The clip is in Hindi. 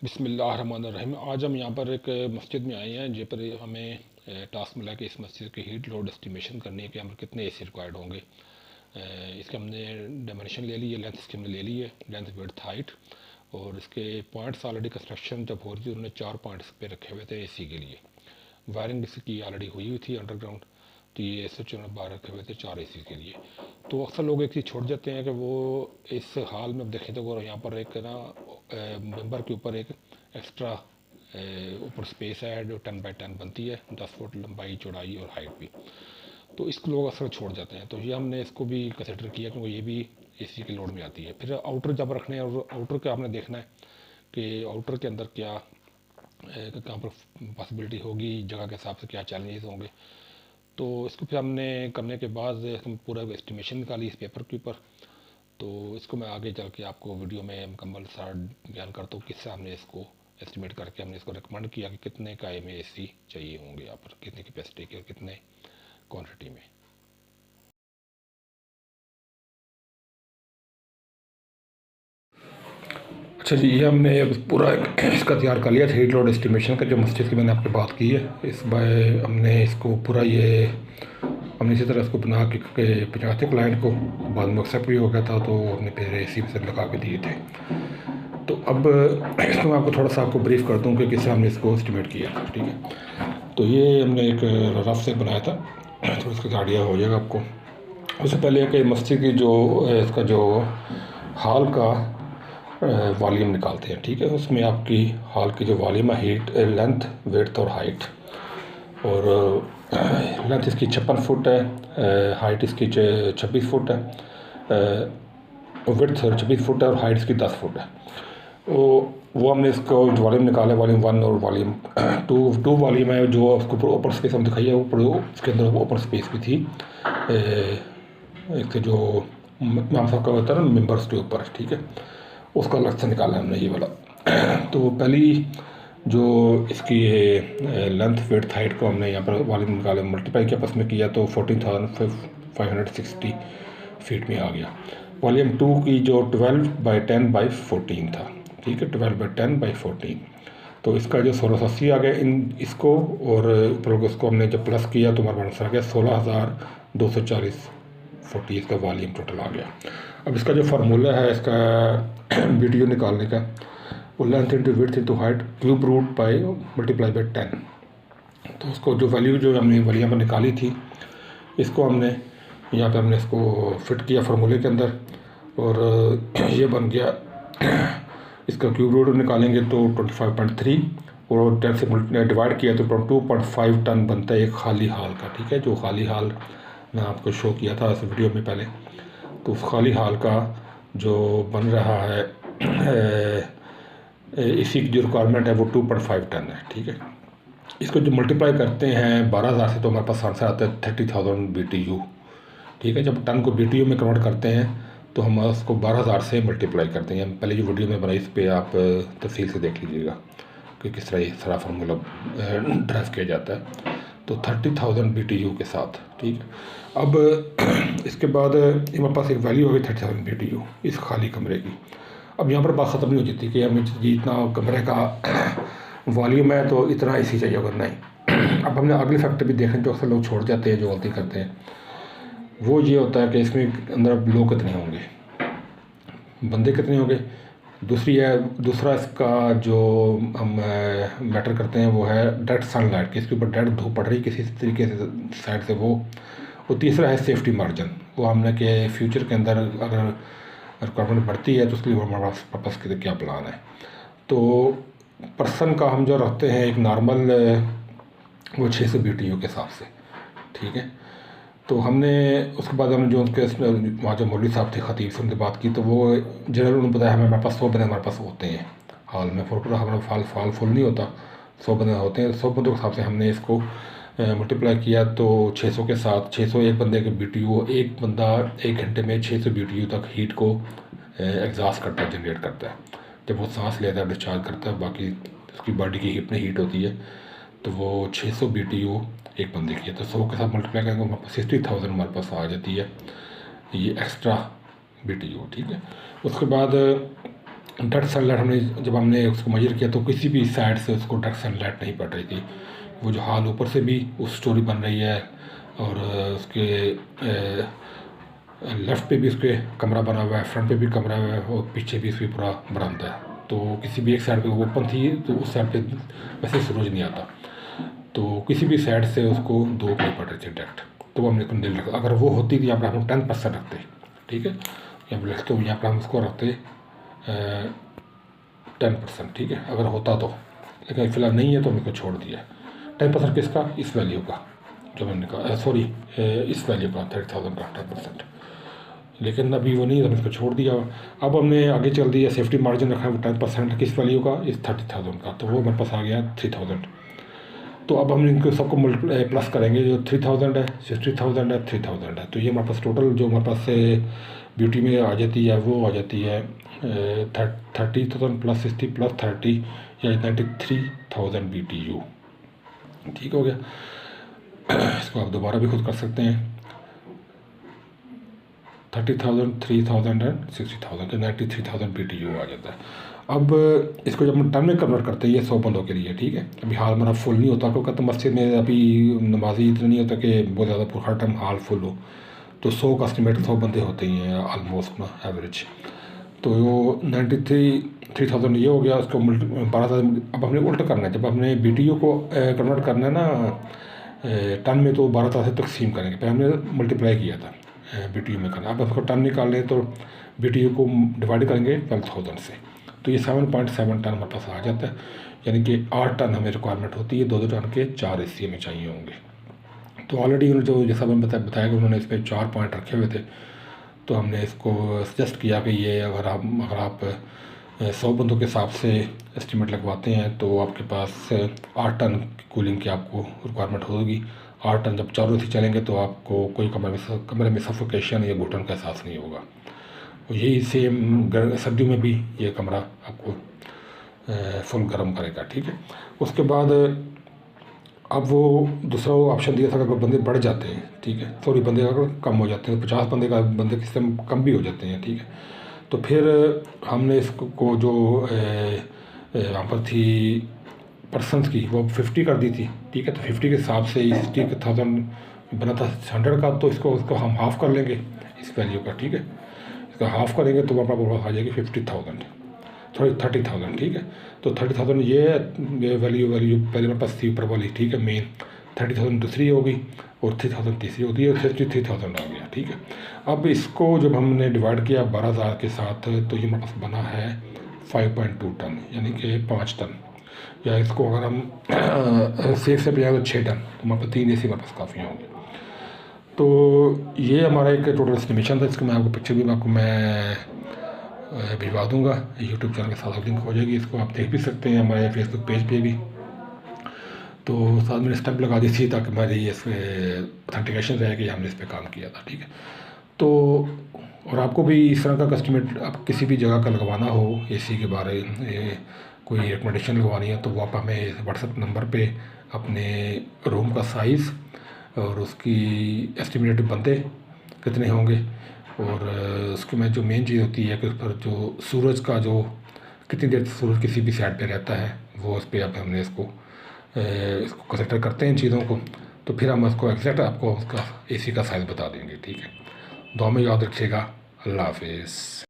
बिस्मिल्लाहिर्रहमानिर्रहीम। आज हम यहाँ पर एक मस्जिद में आए हैं, जहाँ पर हमें टास्क मिला कि इस मस्जिद की हीट लोड एस्टिमेशन करनी है कि हमें कितने एसी रिक्वायर्ड होंगे। इसके हमने डायमेंशन ले ली है, लेंथ इसकी हमने ले ली है, लेंथ विड्थ हाइट। और इसके पॉइंट्स ऑलरेडी कंस्ट्रक्शन जब हो रही थी उन्होंने 4 पॉइंट्स पे रखे हुए थे एसी के लिए। वायरिंग इसकी ऑलरेडी हुई थी अंडरग्राउंड। तो ये स्विच उन्होंने बाहर रखे हुए थे 4 एसी के लिए। तो अक्सर लोग एक चीज़ छोड़ जाते हैं कि वो इस हाल में देखें तो वो यहाँ पर एक ना मेंबर के ऊपर एक एक्स्ट्रा ऊपर स्पेस है जो 10 बाई 10 बनती है, 10 फुट लंबाई चौड़ाई और हाइट भी। तो इसको लोग अक्सर छोड़ जाते हैं, तो ये हमने इसको भी कंसिडर किया क्योंकि ये भी एसी के लोड में आती है। फिर आउटर जब रखने हैं और आउटर का आपने देखना है कि आउटर के अंदर क्या कहाँ पर पॉसिबिलिटी होगी, जगह के हिसाब से क्या चैलेंजेस होंगे। तो इसको फिर हमने करने के बाद हम पूरा एस्टिमेशन निकाली इस पेपर के ऊपर। तो इसको मैं आगे चल के आपको वीडियो में मुकम्मल सारा बयान करता हूँ किससे हमने इसको एस्टिमेट करके हमने इसको रिकमेंड किया कि कितने का में एसी चाहिए होंगे यहाँ पर, कितने कैपेसिटी के और कितने क्वांटिटी में। अच्छा जी, ये हमने अब पूरा इसका तैयार कर लिया था हीट लोड एस्टिमेशन का, जो मस्जिद की मैंने आपको बात की है। इस बार हमने इसको पूरा हमने इसी तरह इसको बना के पहुँचा थे क्लाइंट को, बाद में एक्सेप्ट भी हो गया था, तो हमने फिर एसी से लगा के दिए थे। तो अब इसको मैं आपको थोड़ा सा आपको ब्रीफ करता हूँ कि किससे हमने इसको एस्टिमेट किया, ठीक है। तो ये हमने एक रफ से बनाया था, तो इसका आइडिया हो जाएगा आपको। उससे पहले कि मस्जिद की जो इसका जो हॉल का वॉल्यूम निकालते हैं, ठीक है। उसमें आपकी हॉल की जो वॉल्यूम है, हीट लेंथ विड्थ और हाइट। और लेंथ इसकी 56 फुट है, हाइट इसकी 26 फुट है, विड्थ 26 फुट है और हाइट इसकी 10 फुट है। वो हमने इसको वॉल्यूम निकाला, वॉल्यूम 1 और वॉल्यूम 2 वॉल्यूम है। जो उसको ऊपर ओपन स्पेस हम दिखाई है, ऊपर उसके अंदर ओपन स्पेस भी थी एक जो नाम साहब का होता है ना मेंबर्स के ऊपर, ठीक है। उसका अलग से निकाला हमने ये वाला। तो पहली जो इसकी लेंथ विड्थ हाइट को हमने यहाँ पर वॉल्यूम निकाले, मल्टीप्लाई किया, आपस में किया, तो 14,560 फीट में आ गया। वॉल्यूम 2 की जो 12 बाई 10 बाई 14 था, ठीक है, 12 बाई 10 बाई 14। तो इसका जो 1680 आ गया इसको, और ऊपर इसको हमने जब प्लस किया तो हमारे पास आ गया 16,240 40 इसका वॉल्यूम टोटल आ गया। अब इसका जो फार्मूला है इसका BTU निकालने का, वो length into width into height cube root by multiply by 10। तो उसको जो वैल्यू जो हमने वॉल्यूम पर निकाली थी, इसको हमने यहाँ पे हमने इसको फिट किया फार्मूले के अंदर, और ये बन गया। इसका क्यूब रूट निकालेंगे तो 25.3, और 10 से डिवाइड किया तो 2.5 टन बनता है एक खाली हाल का, ठीक है। जो खाली हाल मैं आपको शो किया था इस वीडियो में पहले, तो उस खाली हाल का जो बन रहा है इसी की जो रिक्वायरमेंट है वो 2.5 टन है, ठीक है। इसको जो मल्टीप्लाई करते हैं 12,000 से, तो हमारे पास आंसर आता है 30,000 BTU, ठीक है। जब टन को BTU में कन्वर्ट करते हैं तो हम उसको 12,000 से मल्टीप्लाई करते हैं। पहले जो वीडियो में बनाई इस पर आप तफसील से देख लीजिएगा कि किस तरह ये सारा फार्मूला ड्राइव किया जाता है। तो 30,000 BTU के साथ, ठीक है। अब इसके बाद हमारे पास एक वैल्यू होगी 30,000 BTU इस खाली कमरे की। अब यहाँ पर बात ख़त्म नहीं हो जाती कि हमें जितना कमरे का वॉल्यूम है तो इतना एसी चाहिए होगा, नहीं। अब हमने अगले फैक्टर भी देखें जो अक्सर लोग छोड़ जाते हैं, जो गलती करते हैं, वो ये होता है कि इसमें अंदर लोग कितने होंगे, बंदे कितने होंगे। दूसरा इसका जो हम मैटर करते हैं वो है डायरेक्ट सनलाइट, कि इसके ऊपर डायरेक्ट धूप पड़ रही किसी तरीके से साइड से, वो। और तीसरा है सेफ्टी मार्जिन, वो हमने कि फ्यूचर के अंदर अगर रिक्वायरमेंट बढ़ती है तो उसके लिए हमारे पास क्या प्लान है। तो पर्सन का हम जो रखते हैं एक नॉर्मल वो 600 BTU के हिसाब से, ठीक है। तो हमने उसके बाद हमने जो उनके वहाँ जो मौलवी साहब थे खतीब से उनसे बात की, तो वो जनरल उन्होंने बताया हमारे पास 100 बंदे हमारे पास होते हैं हाल में, पूरा हमारा फाल फुल नहीं होता, 100 बंदे होते हैं। 100 बंदों के हिसाब से हमने इसको मल्टीप्लाई किया, तो 600 के साथ 600 एक बंदे के BTU, एक बंदा 1 घंटे में 600 BTU तक हीट को एग्जॉस्ट करता है, जनरेट करता है। जब वो सांस लेता है, डिस्चार्ज करता है, बाकी उसकी बॉडी की इतनी हीट होती है, तो वो 600 BTU एक बंदे की है। तो 100 के साथ मल्टीप्लाई करेंगे हमारे पास 60,000 हमारे पास आ जाती है ये एक्स्ट्रा BTU, ठीक है। उसके बाद डायरेक्ट सनलाइट हमने उसको मेजर किया तो किसी भी साइड से उसको डायरेक्ट सनलाइट नहीं पड़ रही थी। वो जो हाल ऊपर से भी उस स्टोरी बन रही है और उसके लेफ़्ट पे भी उसके कमरा बना हुआ है, फ्रंट पे भी कमरा है और पीछे भी उसकी पूरा बरामदा है। तो किसी भी एक साइड पे ओपन थी तो उस साइड पे वैसे सूरज नहीं आता, तो किसी भी साइड से उसको धूप नहीं पड़ रही थी डायरेक्ट। तो वो हमने दिल रखा, अगर वो होती तो यहाँ पर हम 10% रखते, ठीक है, यहाँ पर लिखते हो, यहाँ पर हम उसको रखते 10%, ठीक है, अगर होता तो। लेकिन फिलहाल नहीं है तो हमने को छोड़ दिया। 10% किसका? इस वैल्यू का, जो मैंने कहा, सॉरी इस वैल्यू का 30,000 का 10%। लेकिन अभी वो नहीं, हमने इसको छोड़ दिया। अब हमने आगे चल दिया, सेफ्टी मार्जिन रखा है वो 10% किस वैल्यू का? इस 30,000 का, तो वो हमारे पास आ गया 3,000। तो अब हम इनको सबको प्लस करेंगे, जो 3,000 है, 60,000 है, 3,000 है, तो ये हमारे पास टोटल जो हमारे पास ब्यूटी में आ जाती है वो आ जाती है 30,000 प्लस 60 प्लस 30 या 93,000 BTU। ठीक हो गया। इसको आप दोबारा भी खुद कर सकते हैं। 30,000, 3,000 एंड 60,000 के 93,000 BTU आ जाता है। अब इसको जब हम टन में कन्वर्ट करते हैं, ये 100 बंदों के लिए, ठीक है। अभी हाल हमारा फुल नहीं होता, क्योंकि तो मस्जिद में अभी नमाजी इतना नहीं होता कि बहुत ज़्यादा हर टाइम हाल फुल हो। तो 100 का एस्टिमेट 100 बंदे होते ही हैं ऑलमोस्ट ना, एवरेज। तो वो 93,000 ये हो गया। उसको 12,000 अब हमने उल्टा करना है। जब हमने BTU को कन्वर्ट करना है ना टन में, तो 12,000 से तकसीम करेंगे। पहले हमने मल्टीप्लाई किया था BTU में करना। अब उसको टन निकाल लें तो BTU को डिवाइड करेंगे 12,000 से, तो ये 7.7 टन हमारे पास आ जाता है। यानी कि 8 टन हमें रिक्वायरमेंट होती है। 2-2 टन के 4 हिस्से में चाहिए होंगे। तो ऑलरेडी जो जैसा मैंने बताया कि उन्होंने इसमें 4 पॉइंट रखे हुए थे, तो हमने इसको सजेस्ट किया कि ये अगर आप 100 बंदों के हिसाब से एस्टिमेट लगवाते हैं तो आपके पास 8 टन कूलिंग की आपको रिक्वायरमेंट होगी। 8 टन जब चारों से चलेंगे तो आपको कोई कमरे में सफोकेशन या घुटन का एहसास नहीं होगा। और यही सेम सर्दियों में भी ये कमरा आपको फुल गर्म करेगा, ठीक है। उसके बाद अब वो दूसरा वो ऑप्शन दिया था कि अगर बंदे बढ़ जाते हैं, ठीक है, सॉरी बंदे अगर कम हो जाते हैं, 50 बंदे किस टाइम कम भी हो जाते हैं, ठीक है, तो फिर हमने इसको जो यहाँ पर थी पर्सनस की, वो 50 कर दी थी, ठीक है। तो 50 के हिसाब से 60,000 बना था 100 का, तो इसको हम हाफ़ कर लेंगे इस वैल्यू का, ठीक है। इसका हाफ़ करेंगे तो हमारे पास आ जाएगी 50,000, सॉरी 30,000, ठीक है। तो 30,000 ये वैल्यू पहले मेरे पास थी ऊपर वाली, ठीक है, मेन 30,000 दूसरी होगी और 3,000 तीसरी होती है, 33,000 आ गया, ठीक है। अब इसको जब हमने डिवाइड किया 12,000 के साथ, तो ये हमारे पास बना है 5.2 टन, यानी कि 5 टन। या इसको अगर हम सेफ से जाए तो 6 टन, तो हमारे पास 3 AC हमारे पास काफ़ी होंगे। तो ये हमारा एक टोटल एस्टिमेशन था। इसको मैं आपको पिक्चर भी आपको मैं भिजवा दूंगा, यूट्यूब चैनल के साथ लिंक हो जाएगी, इसको आप देख भी सकते हैं हमारे फेसबुक पेज पे भी। तो साथ में स्टैम्प लगा दी थी ताकि हमारी ये ऑथेंटिकेशन रहे कि हमने इस पर काम किया था, ठीक है। तो और आपको भी इस तरह का कस्टमेट आप किसी भी जगह का लगवाना हो, AC के बारे में कोई रिकमेंडेशन लगवानी है, तो वो आप हमें व्हाट्सएप नंबर पे अपने रूम का साइज़ और उसकी एस्टिमेटेड बंदे कितने होंगे, और उसके में जो मेन चीज़ होती है कि उस पर जो सूरज का जो कितनी देर सूरज किसी भी साइड पे रहता है, वो उस पर आप हमने इसको कंसिडर करते हैं इन चीज़ों को। तो फिर हम उसको एग्जैक्ट आपको उसका AC का साइज़ बता देंगे, ठीक है। दुआ में याद रखिएगा। अल्लाह हाफिज़।